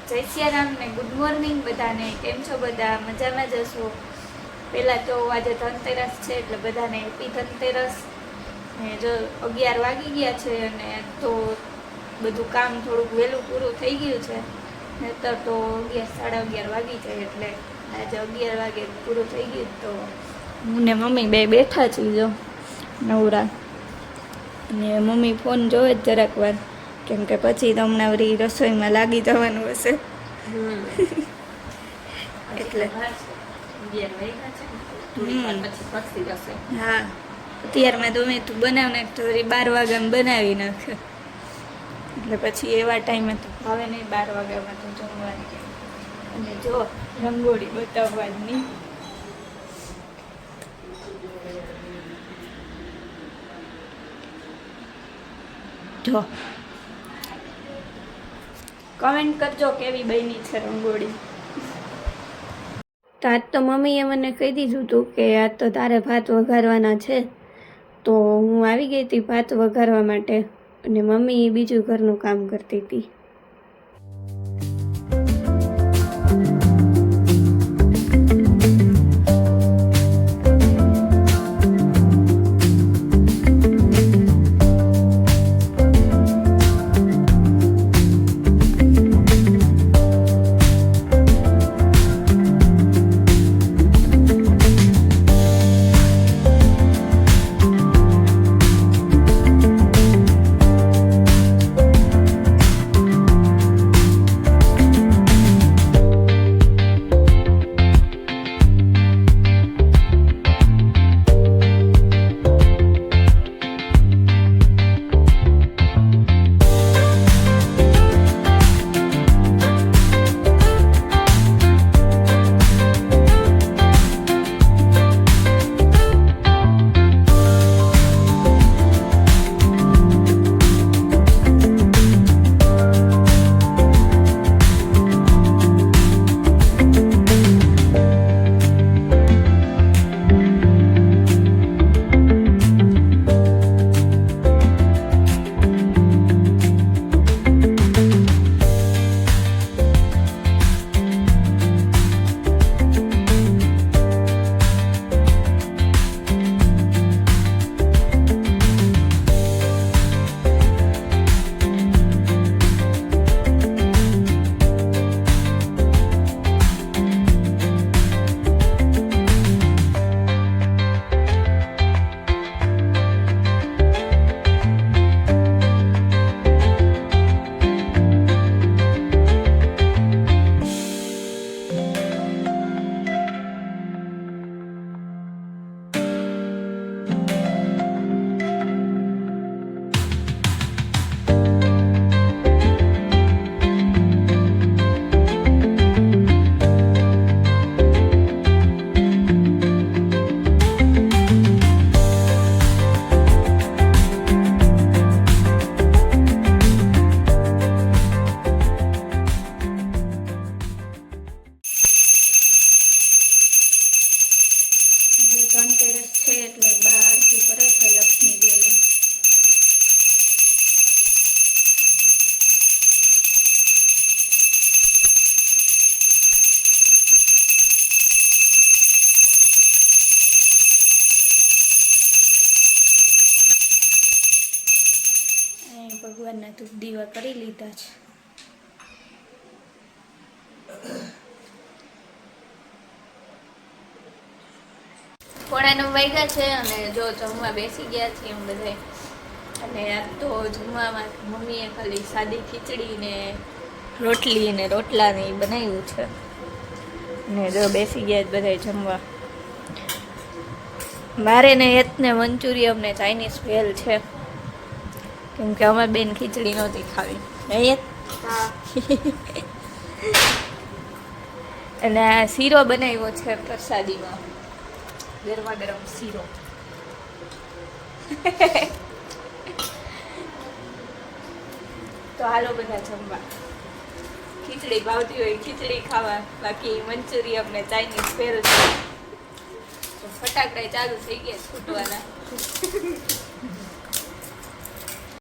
જય સિયારામ ને good morning બધાને. કેમ છો બધા? મજામાં જ હશો. પહેલાં તો આજે ધનતેરસ છે એટલે બધાને હેપી ધનતેરસ. ને જો 11 વાગી ગયા છે અને તો બધું કામ થોડુંક વહેલું પૂરું થઈ ગયું છે. નહીંતર તો 11 સાડા 11 વાગી જાય એટલે આજે 11 વાગે પૂરું થઈ ગયું. તો હું ને મમ્મી બે બેઠા છીએ જો નવરા. અને મમ્મી ફોન જોવે જ જરાક વાર, કેમ કે પછી તો હમણાં વળી રસોઈમાં લાગી જવાનું હશે. એટલે હા, અત્યારમાં તો મેં તું બનાવ નાખ તો વળી 12 વાગ્યામાં બનાવી નાખે એટલે પછી એવા ટાઈમે તો ભાવે નહીં 12 વાગ્યામાં તો જમવાની. અને જો રંગોળી બતાવવાની, જો કમેન્ટ કરજો કેવી બની છે રંગોળી. તો આજ તો મમ્મીએ મને કહી દીધું હતું કે આજ તો તારે ભાત વઘારવાના છે, તો હું આવી ગઈ હતી ભાત વઘારવા માટે અને મમ્મી બીજું ઘરનું કામ કરતી હતી. ધનતેરસ છે એટલે બા આરતી કરે છે લક્ષ્મીજીની. અહીં ભગવાનના ધૂપ દીવા કરી લીધા છે. પોણા 9 વાગ્યા છે અને જો જમવા બેસી ગયા છીએ એમ બધે. અને આજ તો જમવામાં મમ્મીએ ખાલી સાદી ખીચડી ને રોટલી ને રોટલા ને એ બનાવ્યું છે. ને જો બેસી ગયા બધા જમવા. મારે ને હેતને મંચુરિયમ ને ચાઇનીઝ ભેલ છે, કેમ કે અમારે બેન ખીચડી નહોતી ખાવી. હેત અને આ શીરો બનાવ્યો છે પ્રસાદીમાં, ગરમા ગરમ શીરો. તો હાલો બધા જમવા. ખીચડી ભાવતી હોય ખીચડી ખાવા, બાકી મંચુરિયમ ને ચાઇનીઝ ભેલ છે. તો ફટાકડા ચાલુ થઈ ગયા છૂટવાના.